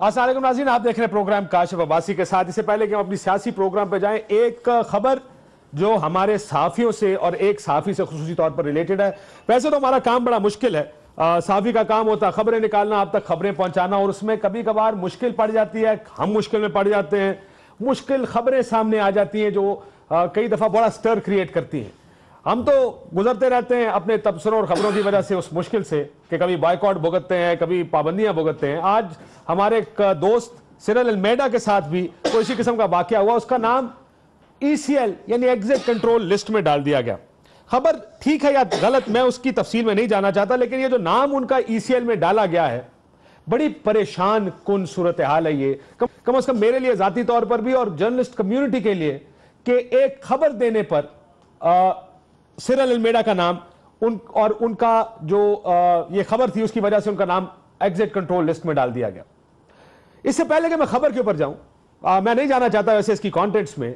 السلام علیکم ناظرین، آپ دیکھ رہے ہیں پروگرام کاشف عباسی کے ساتھ۔ اس سے پہلے کہ ہم اپنی سیاسی پروگرام پہ جائیں، ایک خبر جو ہمارے صحافیوں سے اور ایک صحافی سے خصوصی طور پر ریلیٹڈ ہے۔ ویسے تو ہمارا کام بڑا مشکل ہے، صحافی کا کام ہوتا ہے خبریں نکالنا، آپ تک خبریں پہنچانا، اور اس میں کبھی کبھار مشکل پڑ جاتی ہے، ہم مشکل میں پڑ جاتے ہیں، مشکل خبریں سامنے آ جاتی ہیں جو کئی دفعہ بڑا سٹر کریٹ کرتی ہیں۔ ہم تو گزرتے رہتے ہیں اپنے تبصروں اور خبروں کی وجہ سے اس مشکل سے کہ کبھی بائیکاٹ بھگتتے ہیں، کبھی پابندیاں بھگتتے ہیں۔ آج ہمارے ایک دوست سیرل المیڈا کے ساتھ بھی کوئی اسی قسم کا واقعہ ہوا، اس کا نام ECL یعنی ایگزٹ کنٹرول لسٹ میں ڈال دیا گیا۔ خبر ٹھیک ہے یا غلط میں اس کی تفصیل میں نہیں جانا چاہتا، لیکن یہ جو نام ان کا ECL میں ڈالا گیا ہے، بڑی پریشان کن صورتحال ہے یہ، کم از کم میرے لیے ذاتی طور پر بھی اور جرنلسٹ کمیونٹی کے لیے، کہ ایک خبر دینے پر سیرل المیڈا کا نام اور ان کا جو یہ خبر تھی اس کی وجہ سے ان کا نام ایگزٹ کنٹرول لسٹ میں ڈال دیا گیا۔ اس سے پہلے کہ میں خبر کے اوپر جاؤں، میں نہیں جانا چاہتا ویسے اس کی کانٹینٹس میں،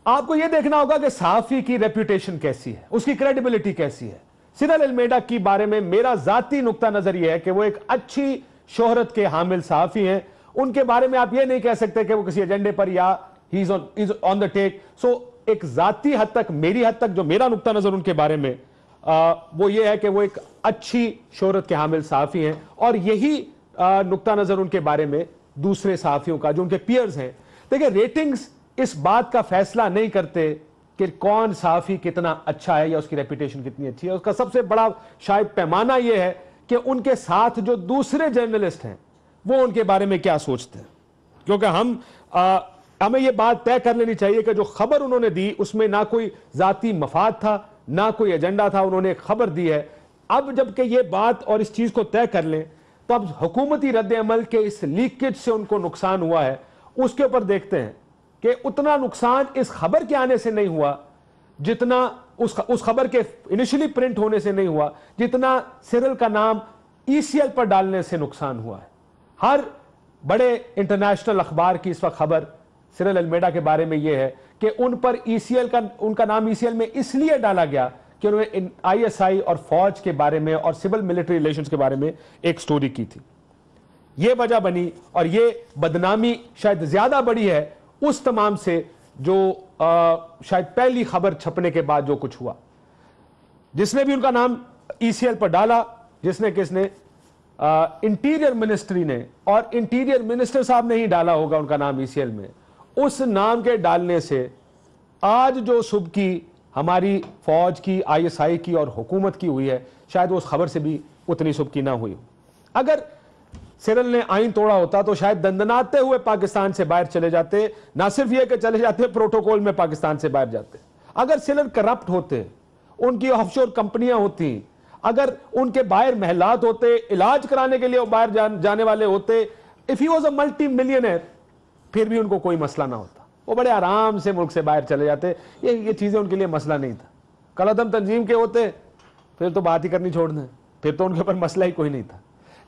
آپ کو یہ دیکھنا ہوگا کہ صحافی کی ریپوٹیشن کیسی ہے، اس کی کریڈیبلٹی کیسی ہے۔ سیرل المیڈا کی بارے میں میرا ذاتی نقطہ نظر یہ ہے کہ وہ ایک اچھی شہرت کے حامل صحافی ہیں۔ ان کے بارے میں آپ یہ نہیں کہہ سکتے کہ وہ کسی ایجنڈے پر یا ہی از آن دا ٹیک۔ سو ایک ذاتی حد تک، میری حد تک جو میرا نقطہ نظر ان کے بارے میں وہ یہ ہے کہ وہ ایک اچھی شہرت کے حامل صحافی ہیں، اور یہی نقطہ نظر ان کے بارے میں دوسرے صحافیوں کا جو ان کے پیئرز ہیں۔ دیکھیں، ریٹنگز اس بات کا فیصلہ نہیں کرتے کہ کون صحافی کتنا اچھا ہے یا اس کی ریپوٹیشن کتنی اچھی ہے۔ اس کا سب سے بڑا شاید پیمانہ یہ ہے کہ ان کے ساتھ جو دوسرے جرنلسٹ ہیں وہ ان کے بارے میں کیا سوچتے ہیں، کیونکہ ہمیں یہ بات طے کر لینی چاہیے کہ جو خبر انہوں نے دی اس میں نہ کوئی ذاتی مفاد تھا، نہ کوئی ایجنڈا تھا، انہوں نے ایک خبر دی ہے۔ اب جب کہ یہ بات اور اس چیز کو طے کر لیں تو اب حکومتی رد عمل کے اس لیکیج سے ان کو نقصان ہوا ہے، اس کے اوپر دیکھتے ہیں کہ اتنا نقصان اس خبر کے آنے سے نہیں ہوا جتنا اس خبر کے انیشلی پرنٹ ہونے سے نہیں ہوا، جتنا سیرل کا نام ECL پر ڈالنے سے نقصان ہوا ہے۔ ہر بڑے انٹرنیشنل اخبار کی اس وقت خبر سیرل المیڈا کے بارے میں یہ ہے کہ ان پر ان کا نام ECL میں اس لیے ڈالا گیا کہ انہوں نے ISI اور فوج کے بارے میں اور سول ملٹری ریلیشنز کے بارے میں ایک سٹوری کی تھی۔ یہ وجہ بنی، اور یہ بدنامی شاید زیادہ بڑی ہے اس تمام سے جو شاید پہلی خبر چھپنے کے بعد جو کچھ ہوا۔ جس نے بھی ان کا نام ECL پر ڈالا، جس نے کس نے انٹیریئر منسٹری نے، اور انٹیریئر منسٹر صاحب نے ہی ڈالا ہوگا ان کا نام ECL میں، اس نام کے ڈالنے سے آج جو صبح کی ہماری فوج کی، ISI کی اور حکومت کی ہوئی ہے، شاید وہ اس خبر سے بھی اتنی صبح کی نہ ہوئی۔ اگر سیرل نے آئین توڑا ہوتا تو شاید دندناتے ہوئے پاکستان سے باہر چلے جاتے، نہ صرف یہ کہ چلے جاتے، پروٹوکول میں پاکستان سے باہر جاتے۔ اگر سیرل کرپٹ ہوتے، ان کی آف شور کمپنیاں ہوتی، اگر ان کے باہر محلات ہوتے، علاج کرانے کے لیے وہ باہر جانے والے ہوتے، if he was a multi millionaire، پھر بھی ان کو کوئی مسئلہ نہ ہوتا، وہ بڑے آرام سے ملک سے باہر چلے جاتے، یہ چیزیں ان کے لیے مسئلہ نہیں تھا۔ کالعدم تنظیم کے ہوتے پھر تو بات ہی کرنی چھوڑ دیں، پھر تو ان کے اوپر مسئلہ ہی کوئی نہیں تھا۔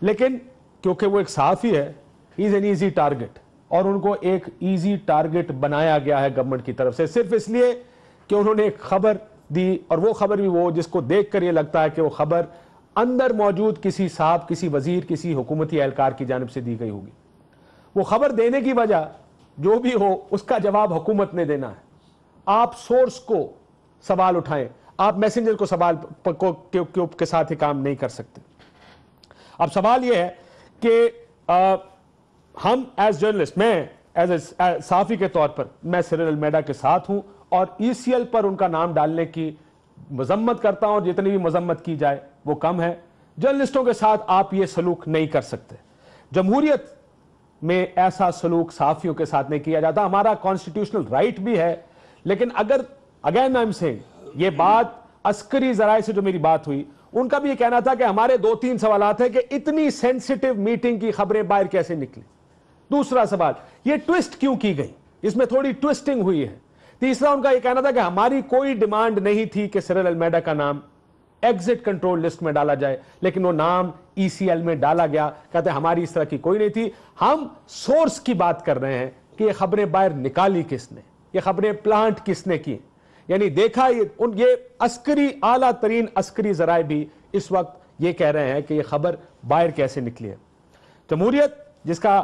لیکن کیونکہ وہ ایک صحافی ہے، ہی از این ایزی ٹارگٹ، اور ان کو ایک ایزی ٹارگٹ بنایا گیا ہے گورنمنٹ کی طرف سے، صرف اس لیے کہ انہوں نے ایک خبر دی، اور وہ خبر بھی وہ جس کو دیکھ کر یہ لگتا ہے کہ وہ خبر اندر موجود کسی صاحب، کسی وزیر، کسی حکومتی اہلکار کی جانب سے دی گئی ہوگی۔ وہ خبر دینے کی وجہ جو بھی ہو اس کا جواب حکومت نے دینا ہے۔ آپ سورس کو سوال اٹھائیں، آپ میسنجر کو سوال کے ساتھ ہی کام نہیں کر سکتے۔ اب سوال یہ ہے کہ ہم ایز جرنلسٹ، میں ایز اے صحافی کے طور پر میں سیرل المیڈا کے ساتھ ہوں، اور ECL پر ان کا نام ڈالنے کی مذمت کرتا ہوں، اور جتنی بھی مذمت کی جائے وہ کم ہے۔ جرنلسٹوں کے ساتھ آپ یہ سلوک نہیں کر سکتے۔ جمہوریت میں ایسا سلوک صحافیوں کے ساتھ نہیں کیا جاتا، ہمارا کانسٹیٹیوشنل رائٹ بھی ہے، لیکن اگر اگین آئی ایم سیئنگ، یہ بات عسکری ذرائع سے جو میری بات ہوئی، ان کا بھی یہ کہنا تھا کہ ہمارے 2-3 سوالات ہیں کہ اتنی سینسیٹیو میٹنگ کی خبریں باہر کیسے نکلی۔ دوسرا سوال، یہ ٹویسٹ کیوں کی گئی، اس میں تھوڑی ٹویسٹنگ ہوئی ہے۔ تیسرا ان کا یہ کہنا تھا کہ ہماری کوئی ڈیمانڈ نہیں تھی کہ سیرل المیڈا کا نام ایگزٹ کنٹرول لسٹ میں ڈالا جائے، لیکن وہ نام ECL میں ڈالا گیا۔ کہتے ہیں ہماری اس طرح کی کوئی نہیں تھی، ہم سورس کی بات کر رہے ہیں کہ یہ خبریں باہر نکالی کس نے، یہ خبریں پلانٹ کس نے کی۔ یعنی دیکھا یہ عسکری، اعلیٰ ترین عسکری ذرائع بھی اس وقت یہ کہہ رہے ہیں کہ یہ خبر باہر کیسے نکلی ہے۔ جمہوریت جس کا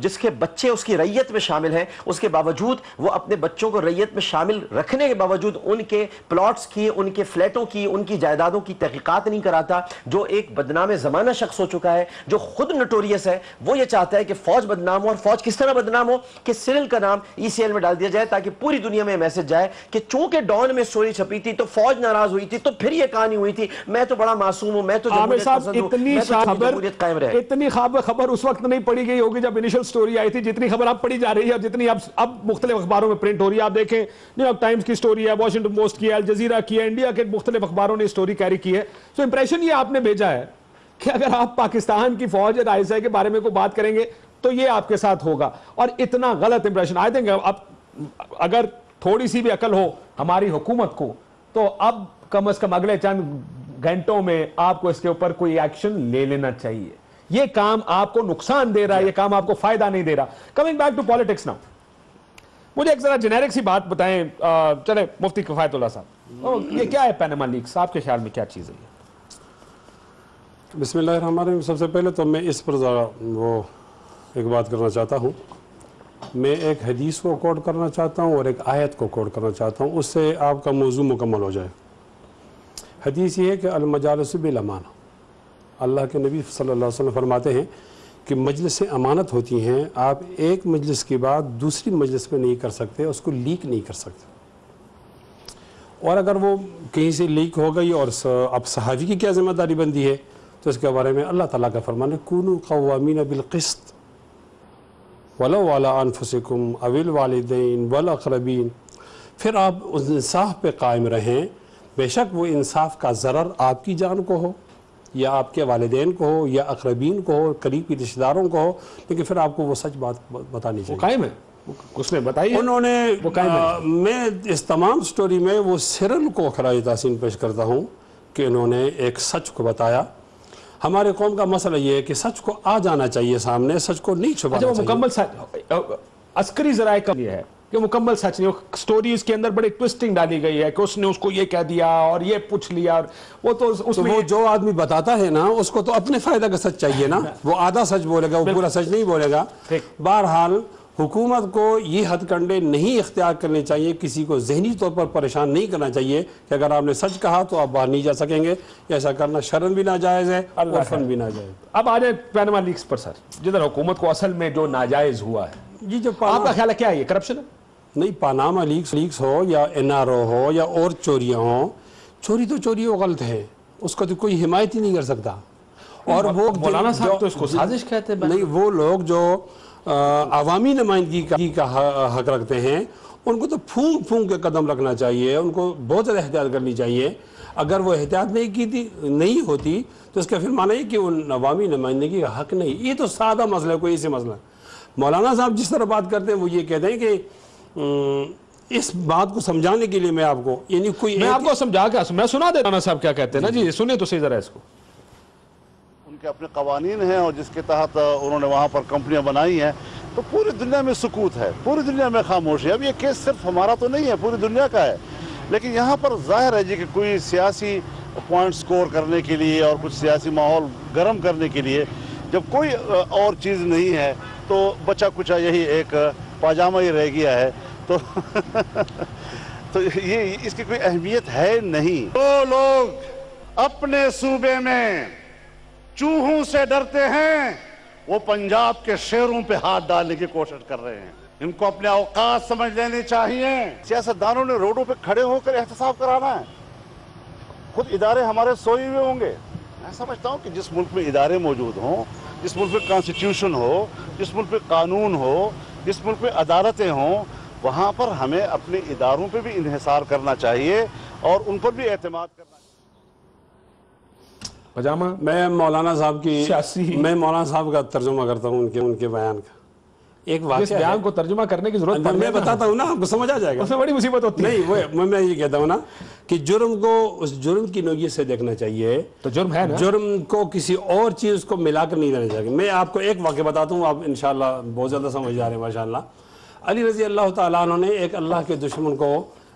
جس کے بچے اس کی ریت میں شامل ہیں، اس کے باوجود وہ اپنے بچوں کو ریت میں شامل رکھنے کے باوجود ان کے پلاٹس کی، ان کے فلیٹوں کی، ان کی جائیدادوں کی تحقیقات نہیں کراتا، جو ایک بدنام زمانہ شخص ہو چکا ہے، جو خود نوٹوریس ہے، وہ یہ چاہتا ہے کہ فوج بدنام ہو. اور فوج کس طرح بدنام ہو کہ سرل کا نام ECL میں ڈال دیا جائے تاکہ پوری دنیا میں میسج جائے کہ چونکہ ڈان میں سٹوری چھپی تھی تو فوج ناراض ہوئی تھی، تو پھر یہ کہانی ہوئی تھی میں تو بڑا معصوم ہوں، میں تو جمہوریت پسند ہوں، میں تو جمہوریت قائم رہے. اتنی خبر اس وقت نہیں پڑھی گئی ہوگی جب انیشل سٹوری آئی تھی جتنی خبر اب پڑھی جا رہی ہے اور جتنی اب مختلف اخباروں میں پرنٹ ہو رہی ہے. آپ دیکھیں نیو یارک ٹائمز کی سٹوری ہے، واشنگٹن پوسٹ کی ہے، الجزیرہ کی ہے، انڈیا کے مختلف اخباروں نے سٹوری کیری کی ہے. سو امپریشن یہ آپ نے بھیجا ہے کہ اگر آپ پاکستان کی فوج یا ISI کے بارے میں کوئی بات کریں گے تو یہ آپ کے ساتھ ہوگا، اور اتنا غلط امپریشن. آئی تھنک اب اگر تھوڑی سی بھی عقل ہو ہماری حکومت کو تو اب کم از کم اگلے چند گھنٹوں میں آپ کو اس کے اوپر کوئی ایکشن لے لینا چاہیے. یہ کام آپ کو نقصان دے رہا ہے، یہ کام آپ کو فائدہ نہیں دے رہا. Coming back to politics now, مجھے ایک ذرا جنیرک سی بات بتائیں. چلے مفتی کفایت اللہ صاحب، یہ کیا ہے پیناما لیکس؟ آپ کے خیال میں کیا چیز ہے یہ؟ بسم اللہ الرحمن الرحیم. سب سے پہلے تو میں اس پر ذرا ایک بات کرنا چاہتا ہوں. میں ایک حدیث کو کوٹ کرنا چاہتا ہوں اور ایک آیت کو کوٹ کرنا چاہتا ہوں، اس سے آپ کا موضوع مکمل ہو جائے. حدیث یہ ہے کہ المجالس بالامانہ، اللہ کے نبی صلی اللہ علیہ وسلم فرماتے ہیں کہ مجلس امانت ہوتی ہیں، آپ ایک مجلس کی بات دوسری مجلس میں نہیں کر سکتے، اس کو لیک نہیں کر سکتے. اور اگر وہ کہیں سے لیک ہو گئی اور اب صحافی کی کیا ذمہ داری بندی ہے، تو اس کے بارے میں اللہ تعالیٰ کا فرمان ہے کونوا قوامین بالقسط ولو علی انفسکم او الوالدین والاقربین. پھر آپ اس انصاف پہ قائم رہیں، بے شک وہ انصاف کا ضرر آپ کی جان کو ہو یا آپ کے والدین کو ہو یا اقربین کو ہو، قریبی رشتہ داروں کو ہو، لیکن پھر آپ کو وہ سچ بات بتانی چاہیے. وہ قائم ہے، اس نے بتائی. انہوں نے میں اس تمام سٹوری میں وہ سرل کو خراج تحسین پیش کرتا ہوں کہ انہوں نے ایک سچ کو بتایا. ہمارے قوم کا مسئلہ یہ ہے کہ سچ کو آ جانا چاہیے سامنے، سچ کو نہیں چھپانا چاہیے. مکمل سچ عسکری ذرائع کا یہ ہے کہ مکمل سچ نہیں. سٹوریز کے اندر بڑی ٹوسٹنگ ڈالی گئی ہے کہ اس نے اس کو یہ کہہ دیا اور یہ پوچھ لیا، اور وہ تو اس میں وہ جو آدمی بتاتا ہے نا اس کو تو اپنے فائدہ کا سچ چاہیے نا، وہ آدھا سچ بولے گا، وہ پورا سچ نہیں بولے گا. بہرحال حکومت کو یہ ہتھ کنڈے نہیں اختیار کرنے چاہیے، کسی کو ذہنی طور پر پریشان نہیں کرنا چاہیے کہ اگر آپ نے سچ کہا تو آپ باہر نہیں جا سکیں گے. ایسا کرنا شرم بھی ناجائز ہے اور فن بھی ناجائز. اب آ جائیں پیناما لیکس پر. سر جدھر حکومت کو اصل میں جو ناجائز ہوا ہے، جی جو آپ کا خیال ہے کیا ہے؟ یہ کرپشن ہے؟ نہیں، پاناما لیکس ہو یا NRO ہو یا اور چوریاں ہوں، چوری تو چوری وہ غلط ہے، اس کا تو کوئی حمایت ہی نہیں کر سکتا. اور وہ مولانا صاحب تو اس کو سازش کہتے ہیں. نہیں، وہ لوگ جو عوامی نمائندگی کا حق رکھتے ہیں ان کو تو پھونک کے قدم رکھنا چاہیے، ان کو بہت زیادہ احتیاط کرنی چاہیے. اگر وہ احتیاط نہیں ہوتی تو اس کا پھر معنی ہے کہ ان عوامی نمائندگی کا حق نہیں. یہ تو سادہ مسئلہ ہے، کوئی ایسے مسئلہ. مولانا صاحب جس طرح بات کرتے ہیں وہ یہ کہتے ہیں کہ اس بات کو سمجھانے کے لیے میں آپ کو میں آپ کو سمجھا کے میں سنا دیتا ہوں صاحب کیا کہتے ہیں نا. جی سنیں تو صحیح ذرا اس کو. ان کے اپنے قوانین ہیں اور جس کے تحت انہوں نے وہاں پر کمپنیاں بنائی ہیں، تو پوری دنیا میں سکوت ہے، پوری دنیا میں خاموشی ہے. اب یہ کیس صرف ہمارا تو نہیں ہے، پوری دنیا کا ہے. لیکن یہاں پر ظاہر ہے جی کہ کوئی سیاسی پوائنٹ سکور کرنے کے لیے اور کچھ سیاسی ماحول گرم کرنے کے لیے جب کوئی اور چیز نہیں ہے تو بچا کچا یہی ایک پاجامہ ہی رہ گیا ہے. تو یہ اس کی کوئی اہمیت ہے نہیں. وہ لوگ اپنے صوبے میں چوہوں سے ڈرتے ہیں، وہ پنجاب کے شیروں پہ ہاتھ ڈالنے کی کوشش کر رہے ہیں. ان کو اپنے اوقات سمجھ لینی چاہیے. سیاستدانوں نے روڈوں پہ کھڑے ہو کر احتساب کرانا ہے. خود ادارے ہمارے سوئے ہوئے ہوں گے. میں سمجھتا ہوں کہ جس ملک میں ادارے موجود ہوں، جس ملک میں کانسٹیٹیوشن ہو، جس ملک میں قانون ہو، جس ملک میں عدالتیں ہوں، وہاں پر ہمیں اپنے اداروں پہ بھی انحصار کرنا چاہیے اور ان پر بھی اعتماد کرنا چاہیے. پجامہ میں مولانا صاحب کا ترجمہ کرتا ہوں ان کے بیان کا. ایک واقعہ بیان کو ترجمہ کرنے کی ضرورت میں بتاتا ہوں نا، آپ کو سمجھ آ جائے گا. اس میں بڑی مصیبت ہوتی ہے. نہیں، میں یہ کہتا ہوں نا کہ جرم کو اس جرم کی نوعیت سے دیکھنا چاہیے. تو جرم ہے نا، جرم کو کسی اور چیز کو ملا کر نہیں دینا چاہیے. میں آپ کو ایک واقعہ بتاتا ہوں، آپ انشاءاللہ بہت زیادہ سمجھ جا رہے ہیں ماشاءاللہ. علی رضی اللہ تعالیٰ عنہ نے ایک اللہ کے دشمن کو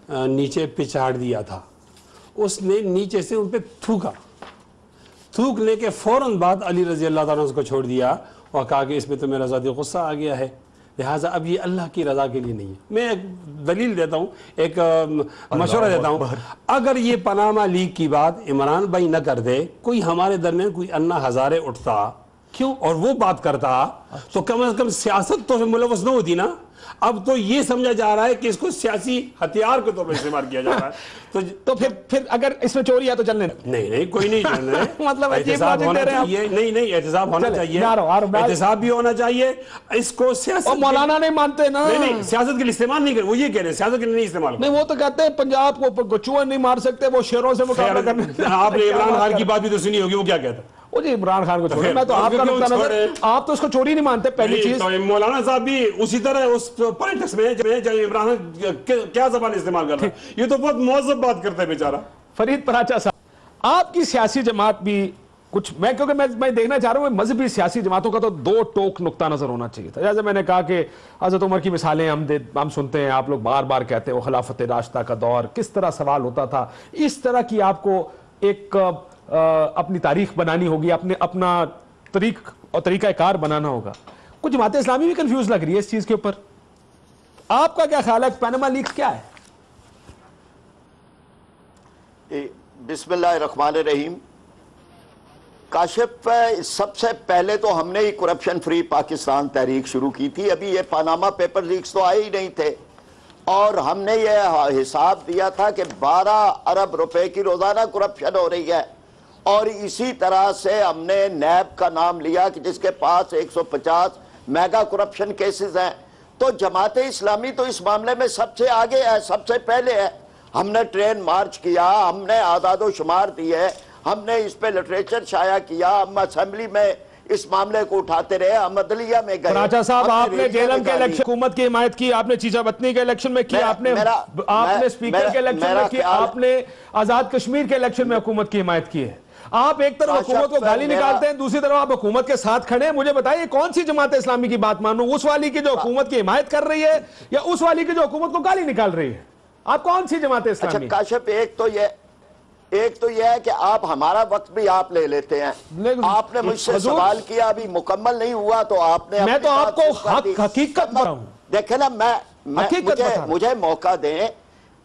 نیچے پچاڑ دیا تھا. اس نے نیچے سے ان پہ تھوکا. تھوکنے کے فوراً بعد علی رضی اللہ تعالیٰ نے اس کو چھوڑ دیا اور کہا کہ اس میں تو میرا ذاتی غصہ آ گیا ہے، لہٰذا اب یہ اللہ کی رضا کے لیے نہیں ہے۔ میں ایک دلیل دیتا ہوں، ایک مشورہ دیتا ہوں، اگر یہ پاناما لیگ کی بات عمران بھائی نہ کر دے، کوئی ہمارے درمیان کوئی انا ہزارے اٹھتا کیوں اور وہ بات کرتا تو کم از کم سیاست تو ملوث نہ ہوتی نا۔ اب تو یہ سمجھا جا رہا ہے کہ اس کو سیاسی ہتھیار کے طور پر استعمال کیا جا رہا ہے۔ تو پھر اگر اس میں چوری ہے تو چلنے نہیں کوئی نہیں چلنا ہے، مطلب احتساب ہونا چاہیے، نہیں احتساب ہونا چاہیے، احتساب بھی ہونا چاہیے، اس کو سیاست مولانا نہیں مانتے نا، نہیں سیاست کے لیے استعمال نہیں کریں، وہ یہ کہہ رہے ہیں سیاست کے لیے نہیں استعمال کریں۔ نہیں وہ تو کہتے ہیں پنجاب کو چوہا نہیں مار سکتے، وہ شیروں سے مقابلہ کرنے۔ آپ نے عمران خان کی بات بھی تو سنی ہوگی، وہ کیا کہتا ہے؟ وہ جی عمران خان کو چھوڑے، میں تو آپ کا نقطہ نظر، آپ تو اس کو چوری نہیں مانتے پہلی چیز۔ مولانا صاحب بھی اسی طرح اس پولیٹکس میں جب عمران خان کیا زبان استعمال کر رہا ہے، یہ تو بہت مہذب بات کرتا ہے بیچارہ۔ فرید پراچا صاحب، آپ کی سیاسی جماعت بھی کچھ، کیونکہ میں دیکھنا چاہ رہا ہوں مذہبی سیاسی جماعتوں کا تو دو ٹوک نقطہ نظر ہونا چاہیے تھا۔ جیسے میں نے کہا کہ حضرت عمر کی مثالیں ہم سنتے ہیں، آپ لوگ بار بار کہتے ہیں وہ خلافت راشدہ کا دور کس طرح سوال ہوتا تھا، اس طرح کی آپ کو ایک اپنی تاریخ بنانی ہوگی، اپنا طریق اور طریقہ کار بنانا ہوگا۔ کچھ جماعت اسلامی بھی کنفیوز لگ رہی ہے اس چیز کے اوپر، آپ کا کیا خیال ہے؟ پاناما لیکس کیا ہے؟ بسم اللہ الرحمن الرحیم۔ کاشف، سب سے پہلے تو ہم نے ہی کرپشن فری پاکستان تحریک شروع کی تھی، ابھی یہ پاناما پیپر لیکس تو آئے ہی نہیں تھے، اور ہم نے یہ حساب دیا تھا کہ 12 ارب روپے کی روزانہ کرپشن ہو رہی ہے، اور اسی طرح سے ہم نے نیب کا نام لیا کہ جس کے پاس 150 میگا کرپشن کیسز ہیں۔ تو جماعت اسلامی تو اس معاملے میں سب سے آگے ہے، سب سے پہلے ہے۔ ہم نے ٹرین مارچ کیا، ہم نے اعداد و شمار دیے، ہم نے اس پہ لٹریچر شائع کیا، ہم اسمبلی میں اس معاملے کو اٹھاتے رہے، ہم عدلیہ میں گئے۔ پراچا صاحب، آپ نے جیلم کے الیکشن حکومت کی حمایت کی، آپ نے چیچا بطنی کے الیکشن میں کی، آپ نے اسپیکر کے الیکشن میں کی، آپ نے آزاد کشمیر کے الیکشن میں حکومت کی حمایت کی ہے۔ آپ ایک طرف حکومت کو گالی نکالتے ہیں، دوسری طرف آپ حکومت کے ساتھ کھڑے ہیں۔ مجھے بتائیے کون سی جماعت اسلامی کی بات مانوں، اس والی کی جو حکومت کی حمایت کر رہی ہے یا اس والی کی جو حکومت کو گالی نکال رہی ہے؟ آپ کون سی جماعت اسلامی؟ اچھا کاشف، ایک تو یہ ہے کہ آپ ہمارا وقت بھی آپ لے لیتے ہیں۔ آپ نے مجھ سے سوال کیا، ابھی مکمل نہیں ہوا تو آپ نے، میں تو آپ کو حقیقت بتا ہوں۔ دیکھیں نا، مجھے موقع دیں،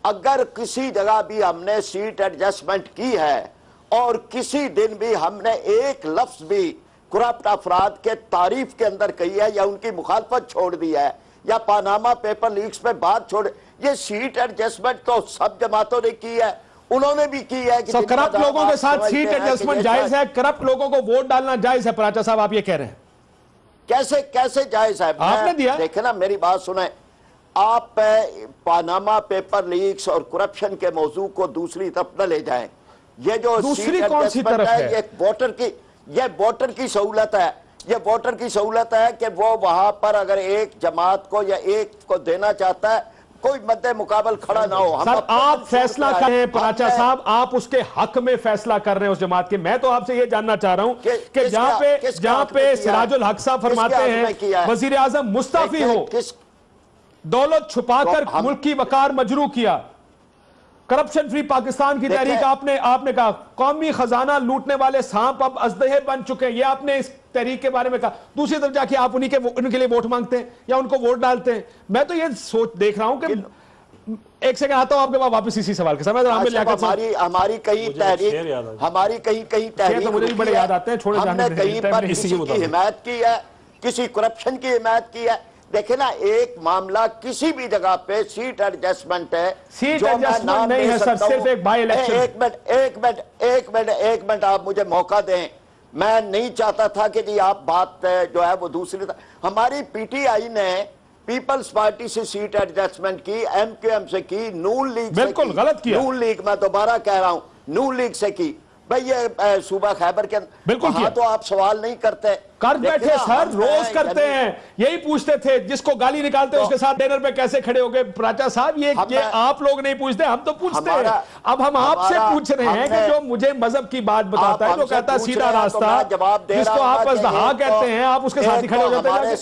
اگر کسی جگہ بھی ہم نے سیٹ ایڈجسٹمنٹ کی ہے اور کسی دن بھی ہم نے ایک لفظ بھی کرپٹ افراد کے تعریف کے اندر کہی ہے یا ان کی مخالفت چھوڑ دی ہے یا پاناما پیپر لیکس پہ بات چھوڑ، یہ سیٹ ایڈجسٹمنٹ تو سب جماعتوں نے کی ہے، انہوں نے بھی کی ہے۔ کرپٹ لوگوں کے ساتھ سیٹ ایڈجسٹمنٹ جائز ہے؟ کرپٹ لوگوں کو ووٹ ڈالنا جائز ہے؟ پراچا صاحب آپ یہ کہہ رہے ہیں کیسے جائز ہے؟ آپ نے دیا؟ دیکھیں نا میری بات سنیں، آپ پاناما پیپر لیکس اور کرپشن کے موضوع کو دوسری طرف نہ لے جائیں۔ یہ جو دوسری کون سی طرف ہے؟ یہ ووٹر کی سہولت ہے، یہ ووٹر کی سہولت ہے کہ وہ وہاں پر اگر ایک جماعت کو یا ایک کو دینا چاہتا ہے، کوئی مد مقابل کھڑا نہ ہو۔ سر آپ فیصلہ کر رہے ہیں پراچا صاحب، آپ اس کے حق میں فیصلہ کر رہے ہیں اس جماعت کے۔ میں تو آپ سے یہ جاننا چاہ رہا ہوں کہ جہاں پہ سراج الحق صاحب فرماتے ہیں وزیر اعظم مستعفی ہو، دولت چھپا کر ملک کی وقار مجروح کیا، کرپشن فری پاکستان کی تحریک آپ نے کہا، قومی خزانہ لوٹنے والے سانپ اب ازدہے بن چکے ہیں، یہ آپ نے اس تحریک کے بارے میں کہا۔ دوسری طرف جا کے آپ ان کے لیے ووٹ مانگتے ہیں یا ان کو ووٹ ڈالتے ہیں۔ میں تو یہ دیکھ رہا ہوں کہ ایک سیکنڈ آتا ہوں آپ کے پاس واپس اسی سوال کے ساتھ۔ ہماری کہیں تحریک، مجھے بھی بڑے یاد آتے ہیں، چھوڑے جانے ہم نے کہیں پر کسی کی حمایت کی ہے، کسی کرپشن کی حمایت کی ہے؟ دیکھیں نا، ایک معاملہ کسی بھی جگہ پہ سیٹ ایڈجسٹمنٹ ہے، سیٹ ایڈجسٹمنٹ نہیں ہے سر، صرف ایک بائی الیکشن۔ ایک منٹ آپ مجھے موقع دیں، میں نہیں چاہتا تھا کہ جی آپ بات جو ہے وہ دوسری طرح۔ ہماری پی ٹی آئی نے پیپلز پارٹی سے سیٹ ایڈجسٹمنٹ کی، ایم کیو ایم سے کی، نون لیگ سے کی، بالکل غلط کیا، نون لیگ، میں دوبارہ کہہ رہا ہوں، نون لیگ سے کی۔ بھئی یہ صوبہ خیبر کے بالکل وہاں تو آپ سوال نہیں کرتے، کر بیٹھے سر، روز کرتے ہیں، یہی پوچھتے تھے جس کو گالی نکالتے اس کے ساتھ ڈینر پہ کیسے کھڑے ہو گئے۔ پراچا صاحب یہ آپ لوگ نہیں پوچھتے، ہم تو پوچھتے ہیں۔ اب ہم آپ سے پوچھ رہے ہیں کہ جو مجھے مذہب کی بات بتاتا ہے، جو کہتا ہے سیدھا راستہ، جس کو آپ ازدہا کہتے ہیں، آپ اس کے ساتھ ہی کھڑے ہو جاتے ہیں۔ ہمارے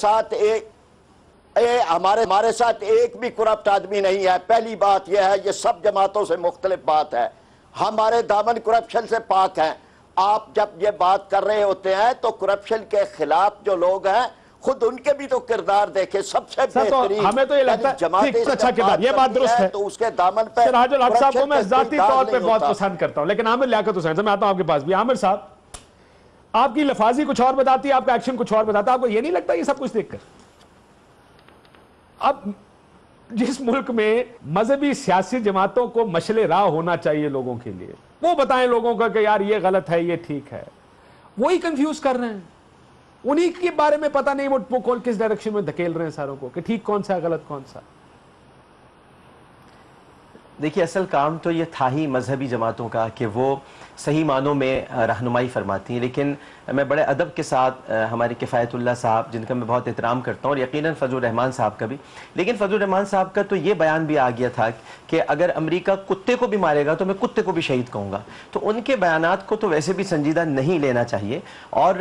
ساتھ ایک بھی کرپٹ آدمی نہیں ہے۔ پہلی بات یہ ہے، یہ سب جماعتوں سے مختلف بات ہے، ہمارے دامن کرپشن سے پاک ہیں۔ آپ جب یہ بات کر رہے ہوتے ہیں تو کرپشن کے خلاف جو لوگ ہیں خود ان کے بھی تو کردار دیکھیں. سب سے بہترین ہمیں تو یہ لگتا ہے جماعت اچھا کردار، یہ بات درست ہے تو اس کے دامن پہ سراج الحق صاحب کو میں ذاتی طور پہ بہت ہوتا. پسند کرتا ہوں، لیکن عامر لیاقت حسین سے میں آتا ہوں آپ کے پاس بھی. عامر صاحب، آپ کی لفاظی کچھ اور بتاتی ہے، آپ کا ایکشن کچھ اور بتاتا ہے. آپ کو یہ نہیں لگتا یہ سب کچھ دیکھ کر اب جس ملک میں مذہبی سیاسی جماعتوں کو مشعل راہ ہونا چاہیے لوگوں کے لیے، وہ بتائیں لوگوں کا کہ یار یہ غلط ہے یہ ٹھیک ہے، وہی کنفیوز کر رہے ہیں. انہی کے بارے میں پتہ نہیں وہ کون کس ڈائریکشن میں دھکیل رہے ہیں ساروں کو کہ ٹھیک کون سا ہے غلط کون سا. دیکھیے اصل کام تو یہ تھا ہی مذہبی جماعتوں کا کہ وہ صحیح معنوں میں رہنمائی فرماتی ہیں. لیکن میں بڑے ادب کے ساتھ ہمارے کفایت اللہ صاحب جن کا میں بہت احترام کرتا ہوں اور یقیناً فضل الرحمان صاحب کا بھی، لیکن فضل الرحمان صاحب کا تو یہ بیان بھی آ گیا تھا کہ اگر امریکہ کتے کو بھی مارے گا تو میں کتے کو بھی شہید کہوں گا. تو ان کے بیانات کو تو ویسے بھی سنجیدہ نہیں لینا چاہیے. اور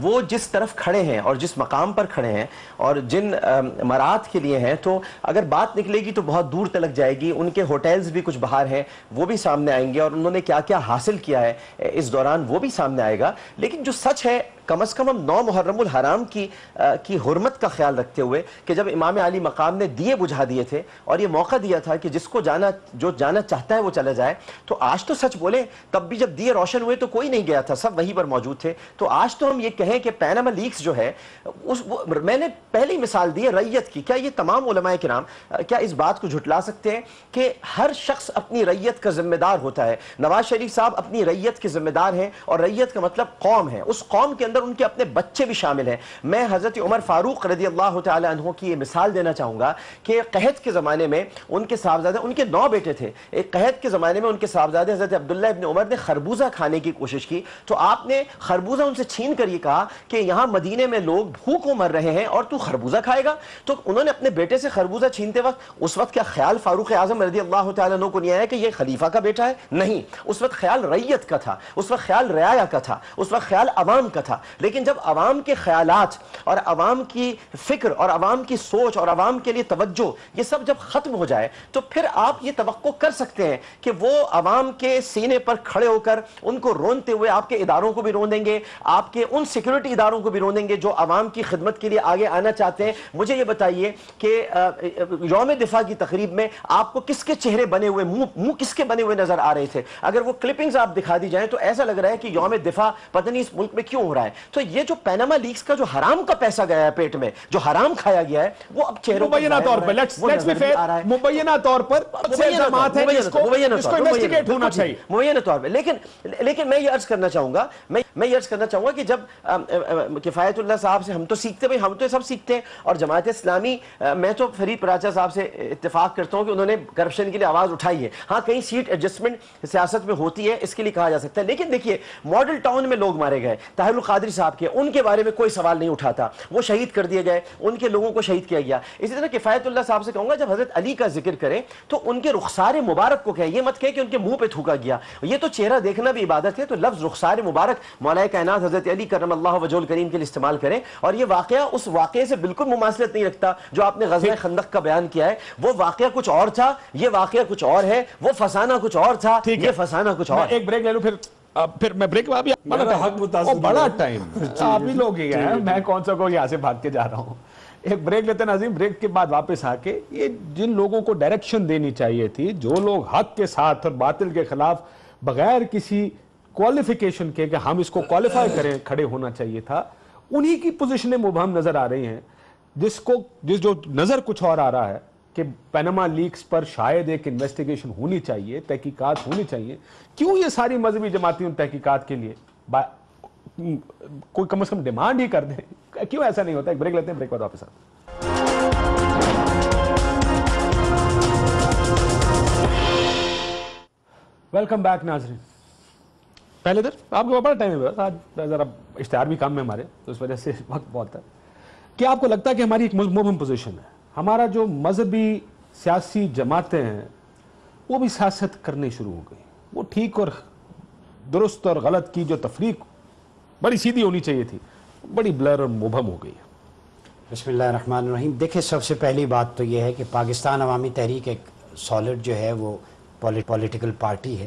وہ جس طرف کھڑے ہیں اور جس مقام پر کھڑے ہیں اور جن مراد کے لیے ہیں، تو اگر بات نکلے گی تو بہت دور تلک جائے گی. ان کے ہوٹلز بھی کچھ باہر ہیں وہ بھی سامنے آئیں گے اور انہوں نے کیا کیا حاصل کیا ہے اس دوران وہ بھی سامنے آئے گا. لیکن جو سچ ہے کم از کم ہم 9 محرم الحرام کی حرمت کا خیال رکھتے ہوئے کہ جب امام علی مقام نے دیے بجھا دیے تھے اور یہ موقع دیا تھا کہ جس کو جو جانا چاہتا ہے وہ چلا جائے، تو آج تو سچ بولے تب بھی جب دیے روشن ہوئے تو کوئی نہیں گیا تھا، سب وہیں پر موجود تھے. تو آج تو ہم یہ کہیں کہ پیناما لیکس جو ہے میں نے پہلی مثال دی ہے ریت کی. کیا یہ تمام علماء کرام کیا اس بات کو جھٹلا سکتے ہیں کہ ہر شخص اپنی ریت کا ذمہ دار ہوتا ہے؟ نواز شریف صاحب اپنی ریت کے ذمہ دار ہیں اور ریت کا مطلب قوم ہے. اس قوم کے اندر ان کے اپنے بچے بھی شامل ہیں. میں حضرت عمر فاروق رضی اللہ تعالی عنہ کی یہ مثال دینا چاہوں گا کہ قحط کے زمانے میں ان کے صاحبزادے، ان کے 9 بیٹے تھے، ایک قحط کے زمانے میں ان کے صاحبزادے حضرت عبداللہ ابن عمر نے خربوزہ کھانے کی کوشش کی تو آپ نے خربوزہ ان سے چھین کر یہ کہا کہ یہاں مدینے میں لوگ بھوکوں مر رہے ہیں اور تو خربوزہ کھائے گا. تو انہوں نے اپنے بیٹے سے خربوزہ چھینتے وقت اس وقت کیا خیال فاروق اعظم رضی اللہ تعالی عنہ کو نہیں آیا کہ یہ خلیفہ کا بیٹا ہے؟ نہیں، اس وقت خیال ریت کا تھا، اس وقت خیال رعایا کا تھا، اس وقت خیال عوام کا تھا. لیکن جب عوام کے خیالات اور عوام کی فکر اور عوام کی سوچ اور عوام کے لیے توجہ یہ سب جب ختم ہو جائے تو پھر آپ یہ توقع کر سکتے ہیں کہ وہ عوام کے سینے پر کھڑے ہو کر ان کو رونتے ہوئے آپ کے اداروں کو بھی رون دیں گے، آپ کے ان سیکیورٹی اداروں کو بھی رون دیں گے جو عوام کی خدمت کے لیے آگے آنا چاہتے ہیں. مجھے یہ بتائیے کہ یوم دفاع کی تقریب میں آپ کو کس کے چہرے بنے ہوئے، منہ کس کے بنے ہوئے نظر آ رہے تھے؟ اگر وہ کلپنگز آپ دکھا دی جائیں تو ایسا لگ رہا ہے کہ یوم دفاع پتہ نہیں اس ملک میں کیوں ہو رہا ہے. تو یہ جو پیناما لیکس کا جو حرام کا پیسہ گیا ہے پیٹ میں، جو حرام کھایا گیا ہے، وہ اب چہروں پر مبینہ طور پر مبینہ طور پر الزامات ہیں جس کو انویسٹیگیٹ ہونا چاہیے مبینہ طور پر. لیکن میں یہ عرض کرنا چاہوں گا کہ جب کفایت اللہ صاحب سے ہم تو سیکھتے، بھائی ہم تو سب سیکھتے ہیں، اور جماعت اسلامی میں تو فرید پراچا صاحب سے اتفاق کرتا ہوں کہ انہوں نے کرپشن کے لیے آواز اٹھائی ہے. ہاں کہیں سیٹ ایڈجسٹمنٹ سیاست میں ہوتی ہے، اس کے لیے کہا جا سکتا ہے. لیکن دیکھیے ماڈل ٹاؤن میں لوگ مارے گئے، طاہر القادری صاحب کے، ان کے بارے میں کوئی سوال نہیں اٹھاتا، وہ شہید کر دیے گئے، ان کے لوگوں کو شہید کیا گیا. اسی طرح کفایت اللہ صاحب سے کہوں گا جب حضرت علی کا ذکر کریں تو ان کے رخسار مبارک کو کہیں، یہ مت کہیں کہ ان کے منہ پہ تھوکا گیا. یہ تو چہرہ دیکھنا بھی عبادت ہے. تو لفظ رخسار مبارک مولا کائنات حضرت علی کرم اللہ وجہ الکریم کے لیے استعمال کریں. اور یہ واقعہ اس واقعے سے بالکل مماثلت نہیں رکھتا جو آپ نے غزوہ خندق کا بیان کیا ہے. وہ واقعہ کچھ اور تھا، یہ واقعہ کچھ اور ہے. وہ فسانہ کچھ اور تھا، یہ فسانہ کچھ اور. ایک بریک لے لوں پھر میں بریک ابھی بڑا ٹائم آپ ہی لوگ ہی ہیں، میں کون سا کو یہاں سے بھاگ کے جا رہا ہوں. ایک بریک لیتے ہیں ناظرین. بریک کے بعد واپس آ کے یہ جن لوگوں کو ڈائریکشن دینی چاہیے تھی، جو لوگ حق کے ساتھ اور باطل کے خلاف بغیر کسی کوالیفیکیشن کے کہ ہم اس کو کوالیفائی کریں کھڑے ہونا چاہیے تھا، انہی کی پوزیشنیں مبہم نظر آ رہی ہیں. جو نظر کچھ اور آ رہا ہے کہ پیناما لیکس پر شاید ایک انویسٹیگیشن ہونی چاہیے، تحقیقات ہونی چاہیے. کیوں یہ ساری مذہبی جماعتیں ان تحقیقات کے لیے کوئی کم از کم ڈیمانڈ ہی کر دیں؟ کیوں ایسا نہیں ہوتا؟ ایک بریک لیتے ہیں، بریک بعد واپس آتے ہیں. ویلکم بیک ناظرین. پہلے در آپ کے بڑا ٹائم ہے، آج ذرا اشتہار بھی کم ہے ہمارے، تو اس وجہ سے وقت بہت ہے. کیا آپ کو لگتا ہے کہ ہماری ایک مبہم پوزیشن ہے، ہمارا جو مذہبی سیاسی جماعتیں ہیں وہ بھی سیاست کرنے شروع ہو گئی؟ وہ ٹھیک اور درست اور غلط کی جو تفریق بڑی سیدھی ہونی چاہیے تھی، بڑی بلر اور مبہم ہو گئی ہے. بسم اللہ الرحمن الرحیم. دیکھیں سب سے پہلی بات تو یہ ہے کہ پاکستان عوامی تحریک ایک سالڈ جو ہے وہ پولیٹیکل پارٹی ہے،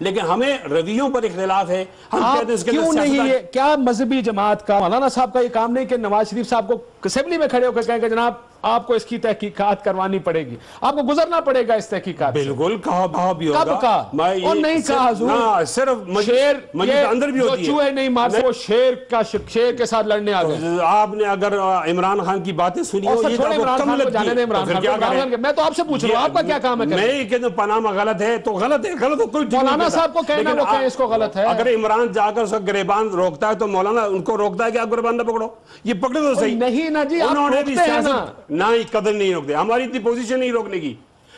لیکن ہمیں رویوں پر اختلاف ہے. ہم کہتے ہیں اس کے کیوں نہیں یہ کیا مذہبی جماعت کا مولانا صاحب کا یہ کام نہیں کہ نواز شریف صاحب کو اسمبلی میں کھڑے ہو کر کہیں کہ جناب آپ کو اس کی تحقیقات کروانی پڑے گی, آپ کو گزرنا پڑے گا اس تحقیقات. بالکل کہا بھی ہوگا. کب کہا؟ اور نہیں کہا حضور. صرف شیر مسجد اندر بھی ہوتی ہے. چوہے نہیں مارتے, وہ شیر کے ساتھ لڑنے آ گئے. آپ نے اگر عمران خان کی باتیں سنی ہو, یہ عمران خان کو جانے دیں. عمران خان میں تو آپ سے پوچھ رہا ہوں آپ کا کیا کام ہے؟ میں یہ کہتا ہوں پاناما غلط ہے تو غلط ہے, غلط ہو کوئی مولانا صاحب کو کہنا وہ کہیں اس کو غلط ہے. اگر عمران جا کر اس کا گریبان روکتا ہے تو مولانا ان کو روکتا ہے کہ آپ گریبان نہ پکڑو, یہ پکڑے تو صحیح. نہیں نا جی, انہوں نے بھی سیاست نہ ہی قدر نہیں روکتے. ہماری اتنی پوزیشن نہیں روکنے کی,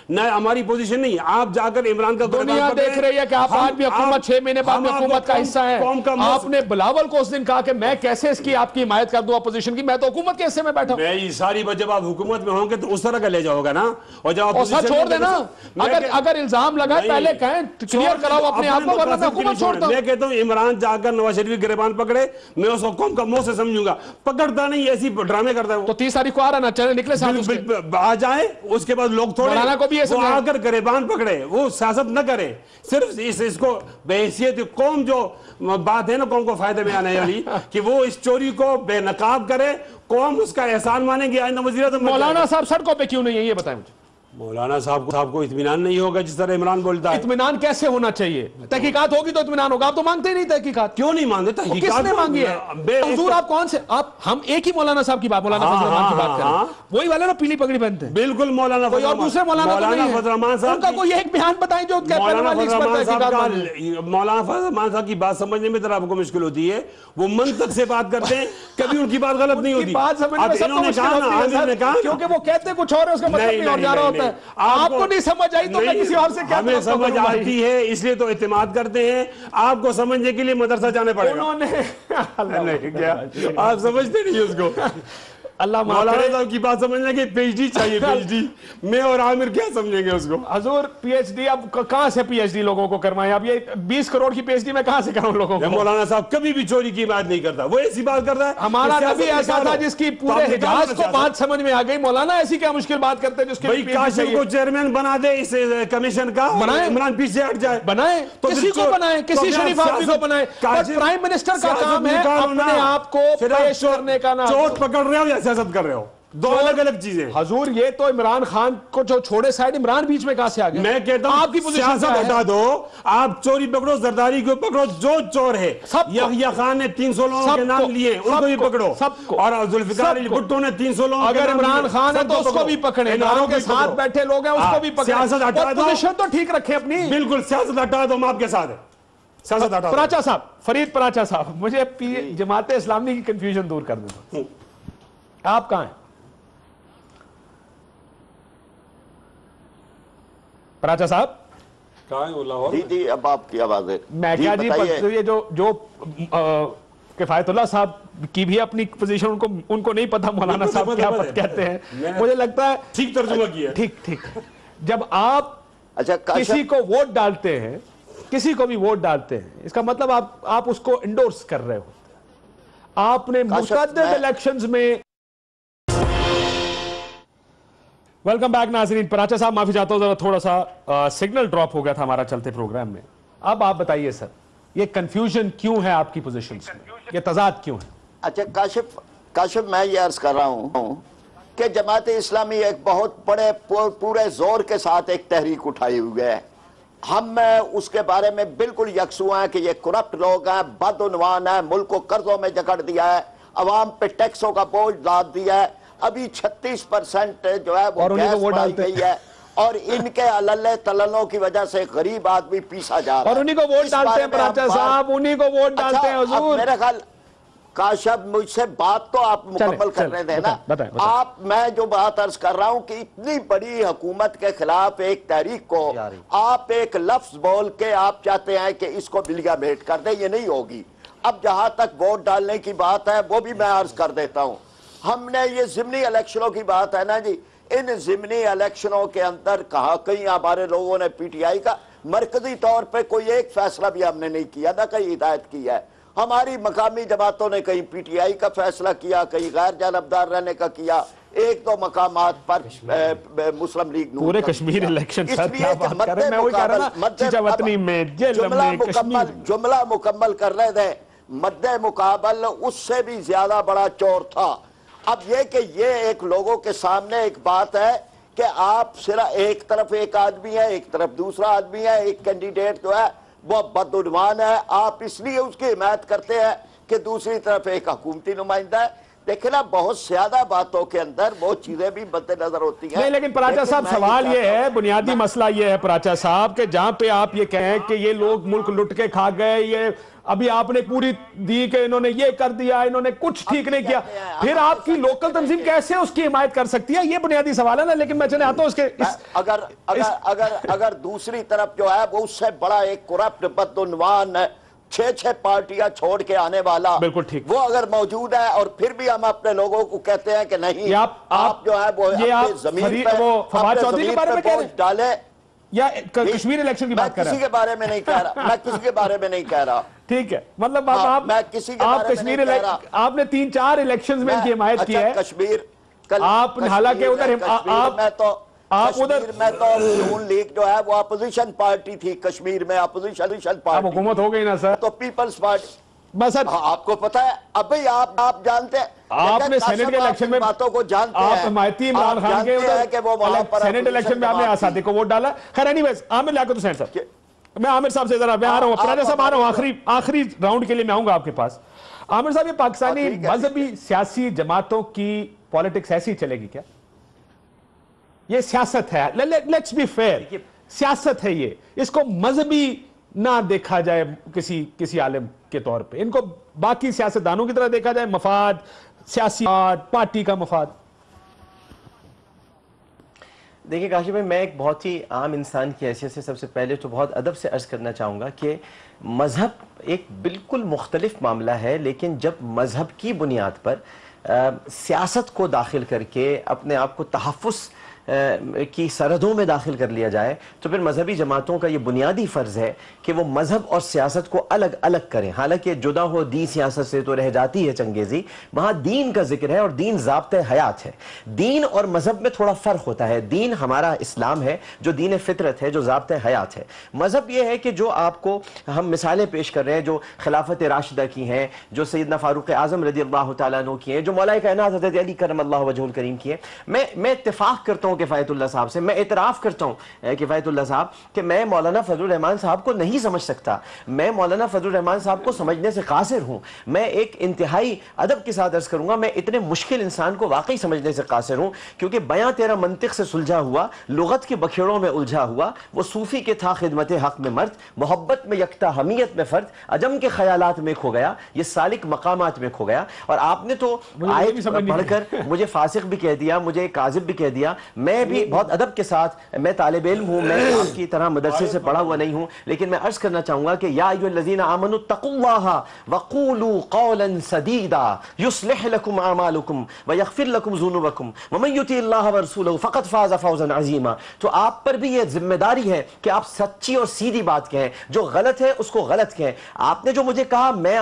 نہ ہماری پوزیشن نہیں. آپ جا کر عمران کا دنیا دیکھ رہی ہے کہ آپ آج بھی حکومت 6 مہینے بعد میں حکومت کا حصہ ہیں. آپ نے بلاول کو اس دن کہا کہ میں کیسے اس کی آپ کی حمایت کر دوں اپوزیشن کی, میں تو حکومت کے حصے میں بیٹھا ہوں. میں یہ ساری بات جب آپ حکومت میں ہوں گے تو اس طرح کا لے جاؤ گا نا, اور جب آپ چھوڑ دینا. اگر الزام لگا پہلے کہیں کلیئر کراؤ اپنے آپ کو, ورنہ میں حکومت چھوڑتا ہوں. میں کہتا ہوں عمران جا کر نواز شریف گریبان پکڑے, میں اس کو قوم کا منہ سے سمجھوں گا. پکڑتا نہیں, ایسی ڈرامے کرتا ہے. تو 30 تاریخ کو آ رہا نا, چلے نکلے ساتھ آ جائے, اس کے بعد لوگ تھوڑے وہ آ کر گریبان پکڑے, وہ سیاست نہ کرے. صرف اس کو بحیثیت قوم جو بات ہے نا قوم کو فائدے میں آنے والی, کہ وہ اس چوری کو بے نقاب کرے, قوم اس کا احسان مانے گی. آئندہ وزیر اعظم مولانا صاحب سڑکوں پہ کیوں نہیں ہے یہ بتائیں مجھے. مولانا صاحب کو اطمینان نہیں ہوگا جس طرح عمران بولتا ہے. اطمینان کیسے ہونا چاہیے؟ تحقیقات ہوگی تو اطمینان ہوگا. آپ تو مانگتے ہی نہیں تحقیقات. کیوں نہیں مانتے تحقیقات؟ کس نے مانگی ہے حضور؟ آپ کون سے, آپ ہم ایک ہی مولانا صاحب کی بات, مولانا فضل الرحمان کی بات کریں, وہی والے نا پیلی پگڑی پہنتے ہیں. بالکل مولانا کوئی اور دوسرے مولانا فضل الرحمان صاحب, ان کا کوئی ایک بیان بتائیں جو مولانا فضل الرحمان صاحب کی بات سمجھنے میں ذرا آپ کو مشکل ہوتی ہے. وہ منطق سے بات کرتے ہیں, کبھی ان کی بات غلط نہیں ہوتی. بات سمجھنے میں سب کو مشکل ہوتی ہے کیونکہ وہ کہتے کچھ اور ہے, اس کا مطلب نہیں اور جا رہا ہوتا ہے. آپ کو نہیں سمجھ آئی تو میں کسی اور سے کیا ہمیں سمجھ آتی ہے, اس لیے تو اعتماد کرتے ہیں. آپ کو سمجھنے کے لیے مدرسہ جانے پڑے گا. آپ سمجھتے نہیں اس کو. اللہ مولانا صاحب کی بات سمجھنے کے پی ایچ ڈی چاہیے. پی ایچ ڈی میں اور عامر کیا سمجھیں گے اس کو. حضور پی ایچ ڈی اب کہاں سے پی ایچ ڈی لوگوں کو کروائیں؟ اب یہ 20 کروڑ کی پی ایچ ڈی میں کہاں سے کراؤں لوگوں کو؟ مولانا صاحب کبھی بھی چوری کی بات نہیں کرتا, وہ ایسی بات کرتا ہے. ہمارا نبی ایسا تھا جس کی پورے حجاز کو بات سمجھ میں آ گئی. مولانا ایسی کیا مشکل بات کرتے ہیں جس کے لیے کاشف کو چیئرمین بنا دے اس کمیشن کا, عمران پیچھے ہٹ جائے. بنائیں, کسی کو بنائیں, کسی شریف آدمی کو بنائیں. پرائم منسٹر کا کام ہے اپنے آپ کو پیش کرنے کا. نا چوٹ پکڑ رہے ہو یا سیاست کر رہے ہو, دو الگ الگ چیزیں. حضور یہ تو عمران خان کو جو چھوڑے سائڈ, عمران بیچ میں کہاں سے آ گیا؟ میں کہتا ہوں آپ کی سیاست ہٹا دو, آپ چوری پکڑو, زرداری کو پکڑو, جو چور ہے. یحییٰ خان نے 300 لوگوں کے نام لیے, ان کو بھی پکڑو. اور ذوالفقار علی بھٹو نے 300 لوگوں کے نام. اگر عمران خان ہے تو اس کو بھی پکڑیں, اداروں کے ساتھ بیٹھے لوگ ہیں اس کو بھی پکڑیں. سیاست ہٹا دو, پوزیشن تو ٹھیک رکھیں اپنی. بالکل سیاست ہٹا دو, ہم آپ کے ساتھ ہیں. سیاست ہٹا دو. پراچا صاحب, فرید پراچا صاحب, مجھے جماعت اسلامی کی کنفیوژن دور کر دیں. آپ کہاں ہیں پراچا صاحب؟ کہاں ہیں لاہور؟ جی اب آپ کی آواز ہے. میں کیا جی یہ جو کفایت اللہ صاحب کی بھی اپنی پوزیشن ان کو نہیں پتا مولانا صاحب کیا کہتے ہیں. مجھے لگتا ہے ٹھیک ترجمہ کیا. ٹھیک. جب آپ کسی کو ووٹ ڈالتے ہیں, کسی کو بھی ووٹ ڈالتے ہیں, اس کا مطلب آپ اس کو انڈورس کر رہے ہوتے ہیں. آپ نے متعدد الیکشنز میں. ویلکم بیک ناظرین. پراچا صاحب معافی چاہتا ہوں, ذرا تھوڑا سا سگنل ڈراپ ہو گیا تھا ہمارا چلتے پروگرام میں. اب آپ بتائیے سر, یہ کنفیوژن کیوں ہے آپ کی پوزیشنز میں, یہ تضاد کیوں ہے؟ اچھا کاشف میں یہ عرض کر رہا ہوں کہ جماعت اسلامی ایک بہت بڑے پورے زور کے ساتھ ایک تحریک اٹھائی ہوئی ہے. ہم اس کے بارے میں بالکل یکسو ہیں کہ یہ کرپٹ لوگ ہیں, بدعنوان ہیں, ملک کو قرضوں میں جکڑ دیا ہے, عوام پہ ٹیکسوں کا بوجھ لاد دیا ہے. ابھی 36% جو ہے وہ گیس بڑھ گئی ہے, اور ان کے عللے تللوں کی وجہ سے غریب آدمی پیسا جا رہا ہے. اور انہی کو ووٹ ڈالتے ہیں پراچا صاحب, انہی کو ووٹ ڈالتے ہیں حضور. میرے خیال کاشف مجھ سے بات تو آپ مکمل کر رہے تھے نا. میں جو بات عرض کر رہا ہوں کہ اتنی بڑی حکومت کے خلاف ایک تحریک کو آپ ایک لفظ بول کے آپ چاہتے ہیں کہ اس کو بلیا بھیٹ کر دیں, یہ نہیں ہوگی. اب جہاں تک ووٹ ڈالنے کی بات ہے وہ بھی میں عرض کر دیتا ہوں. ہم نے یہ ضمنی الیکشنوں کی بات ہے نا جی, ان ضمنی الیکشنوں کے اندر کہاں کہیں ہمارے لوگوں نے پی ٹی آئی کا مرکزی طور پہ کوئی ایک فیصلہ بھی ہم نے نہیں کیا, نہ کہیں ہدایت کی ہے. ہماری مقامی جماعتوں نے کہیں پی ٹی آئی کا فیصلہ کیا، کہیں غیر جانبدار رہنے کا کیا، ایک دو مقامات پر مسلم لیگ نون پورے کشمیر الیکشن سر کیا بات کر رہے ہیں، میں وہی کہہ رہا نا، چیچا وطنی میں جیل میں کشمیر، جملہ مکمل کر رہے تھے، مد مقابل اس سے بھی زیادہ بڑا چور تھا۔ اب یہ کہ یہ ایک لوگوں کے سامنے ایک بات ہے کہ آپ صرف ایک طرف ایک آدمی ہے، ایک طرف دوسرا آدمی ہے، ایک کینڈیڈیٹ جو ہے وہ بدعنوان ہے، آپ اس لیے اس کی حمایت کرتے ہیں کہ دوسری طرف ایک حکومتی نمائندہ ہے۔ دیکھیں نا، بہت زیادہ باتوں کے اندر بہت چیزیں بھی مد نظر ہوتی ہیں۔ نہیں لیکن پراچا صاحب سوال یہ ہے، بنیادی مسئلہ یہ ہے پراچا صاحب، کہ جہاں پہ آپ یہ کہیں کہ یہ لوگ ملک لٹ کے کھا گئے، یہ ابھی آپ نے پوری دی کہ انہوں نے یہ کر دیا، انہوں نے کچھ ٹھیک نہیں کیا، پھر آپ کی لوکل تنظیم کیسے اس کی حمایت کر سکتی ہے؟ یہ بنیادی سوال ہے نا۔ لیکن میں چلے آتا ہوں اس کے اگر دوسری طرف جو ہے وہ اس سے بڑا ایک کرپٹ بدعنوان ہے، 6 پارٹیاں چھوڑ کے آنے والا، بالکل ٹھیک، وہ اگر موجود ہے اور پھر بھی ہم اپنے لوگوں کو کہتے ہیں کہ نہیں، آپ جو ہے وہ اپنے زمین پہ فواد چودھری کے بارے میں کہہ رہے ہیں ڈالے، یا کشمیر الیکشن کی بات کر رہے ہیں؟ میں کسی کے بارے میں نہیں کہہ رہا، میں کسی کے بارے میں نہیں کہہ رہا۔ ٹھیک ہے، مطلب آپ کشمیر آپ نے 3-4 الیکشنز میں ان کی حمایت کی ہے، کشمیر آپ حالانکہ ادھر آپ ادھر میں تو نون لیگ جو ہے وہ اپوزیشن پارٹی تھی کشمیر میں، اپوزیشن اب پارٹی، حکومت ہو گئی نا سر، تو پیپلز پارٹی بس آپ کو پتا ہے، ابھی آپ جانتے ہیں، آپ نے سینٹ کے الیکشن میں باتوں کو جانتے ہیں، آپ حمایتی عمران خان کے سینٹ الیکشن میں آپ نے آزادی کو ووٹ ڈالا۔ خیر اینی ویز، عامر لیاقت حسین صاحب، میں عامر صاحب سے ذرا میں آ رہا ہوں، پراجا صاحب آ رہا ہوں، آخری راؤنڈ کے لیے میں آؤں گا آپ کے پاس۔ عامر صاحب، یہ پاکستانی مذہبی سیاسی جماعتوں کی پولیٹکس ایسی چلے گی کیا؟ یہ سیاست ہے، لیٹس بی فیئر، سیاست ہے یہ، اس کو مذہبی نہ دیکھا جائے کسی عالم کے طور پہ، ان کو باقی سیاستدانوں کی طرح دیکھا جائے، مفاد، سیاسی پارٹی کا مفاد۔ دیکھیں کاشف بھائی، میں ایک بہت ہی عام انسان کی حیثیت سے سب سے پہلے تو بہت ادب سے عرض کرنا چاہوں گا کہ مذہب ایک بالکل مختلف معاملہ ہے، لیکن جب مذہب کی بنیاد پر سیاست کو داخل کر کے اپنے آپ کو تحفظ کی سرحدوں میں داخل کر لیا جائے تو پھر مذہبی جماعتوں کا یہ بنیادی فرض ہے کہ وہ مذہب اور سیاست کو الگ الگ کریں۔ حالانکہ جدا ہو دی سیاست سے تو رہ جاتی ہے چنگیزی، وہاں دین کا ذکر ہے اور دین ضابطۂ حیات ہے۔ دین اور مذہب میں تھوڑا فرق ہوتا ہے، دین ہمارا اسلام ہے جو دین فطرت ہے، جو ضابطۂ حیات ہے۔ مذہب یہ ہے کہ جو آپ کو ہم مثالیں پیش کر رہے ہیں، جو خلافت راشدہ کی ہیں، جو سیدنا فاروق اعظم رضی اللہ تعالیٰ عنہ کی ہیں، جو مولا کائنات حضرت علی کرم اللہ وجہہ الکریم کی ہیں، میں اتفاق کرتا ہوں کفایت اللہ صاحب سے، میں اعتراف کرتا ہوں کفایت اللہ صاحب کہ میں مولانا فضل الرحمان صاحب کو نہیں سمجھ سکتا، میں مولانا فضل الرحمان صاحب کو سمجھنے سے قاصر ہوں، میں ایک انتہائی ادب کے ساتھ عرض کروں گا، میں اتنے مشکل انسان کو واقعی سمجھنے سے قاصر ہوں، کیونکہ بیاں تیرا منطق سے سلجھا ہوا، لغت کے بکھیڑوں میں الجھا ہوا، وہ صوفی کے تھا خدمت حق میں مرد، محبت میں یکتا حمیت میں فرد، عجم کے خیالات میں کھو گیا، یہ سالک مقامات میں کھو گیا۔ اور آپ نے تو آیت پڑھ کر مجھے فاسق بھی کہہ دیا، مجھے کاذب بھی کہہ دیا۔ میں بھی بہت ادب کے ساتھ، میں طالب علم ہوں، میں آپ کی طرح مدرسے سے پڑھا ہوا نہیں ہوں، لیکن میں عرض کرنا چاہوں گا کہ یا ایھا الذین آمنوا اتقوا اللہ وقولوا قولا سدیدا یصلح لکم اعمالکم ویغفر لکم ذنوبکم ومن یطع اللہ ورسولہ فقد فاز فوزا عظیما۔ تو آپ پر بھی یہ ذمہ داری ہے کہ آپ سچی اور سیدھی بات کہیں، جو غلط ہے اس کو غلط کہیں۔ آپ نے جو مجھے کہا، میں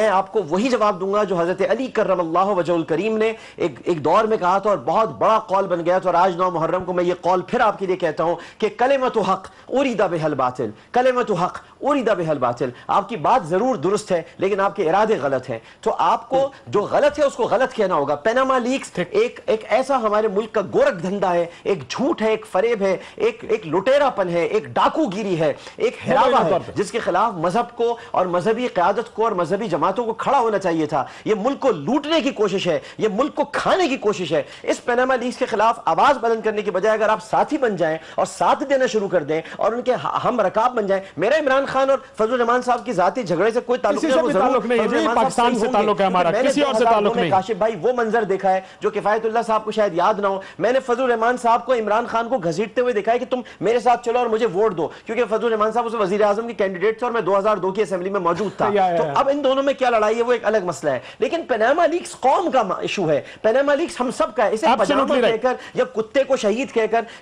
آپ کو وہی جواب دوں گا جو حضرت علی کرم اللہ وجہہ الکریم نے ایک دور میں کہا تھا اور بہت بڑا قول بن گیا تھا، اور آج 9 محرم کو میں یہ قول پھر آپ کے لیے کہتا ہوں کہ کلمۃ حق ارید بہا الباطل، کلمۃ حق ارید بہا الباطل۔ آپ کی بات ضرور درست ہے لیکن آپ کے ارادے غلط ہیں، تو آپ کو جو غلط ہے اس کو غلط کہنا ہوگا۔ پیناما لیکس ایک ایسا ہمارے ملک کا گورکھ دھندا ہے، ایک جھوٹ ہے، ایک فریب ہے، ایک لٹیرا پن ہے، ایک ڈاکو گیری ہے، ایک ہراوا ہے، جس کے خلاف مذہب کو اور مذہبی قیادت کو اور مذہبی جماعتوں کو کھڑا ہونا چاہیے تھا۔ یہ ملک کو لوٹنے کی کوشش ہے، یہ ملک کو کھانے کی کوشش ہے۔ اس پیناما لیکس کے خلاف آواز بلند کرنے کے بجائے اگر آپ ساتھی بن جائیں اور ساتھ دینا شروع کر دیں اور ان کے ہم رکاب بن جائیں، میرا عمران خان اور فضل الرحمان صاحب کی ذاتی جھگڑے سے کوئی تعلق نہیں، پاکستان سے تعلق ہے ہمارا، کسی اور سے تعلق نہیں۔ کاشف بھائی وہ منظر دیکھا ہے جو کفایت اللہ صاحب کو شاید یاد نہ ہو، میں نے فضل الرحمان صاحب کو عمران خان کو گھسیٹتے ہوئے دیکھا ہے کہ تم میرے ساتھ چلو اور مجھے ووٹ دو، کیونکہ فضل الرحمان صاحب اس وزیر اعظم کے کینڈیڈیٹ تھے اور میں 2002 کی اسمبلی میں موجود تھا۔ تو اب ان دونوں میں کیا لڑائی ہے وہ ایک الگ مسئلہ ہے، لیکن پیناما لیکس قوم کا ایشو ہے، پیناما لیکس ہم سب کا ہے۔ اسے پجامہ کہہ کر یا کتے کو شہید کہہ کر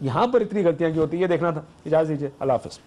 یہاں پر اتنی غلطیاں کی ہوتی ہے، یہ دیکھنا تھا۔ اجازت دیجیے، اللہ حافظ۔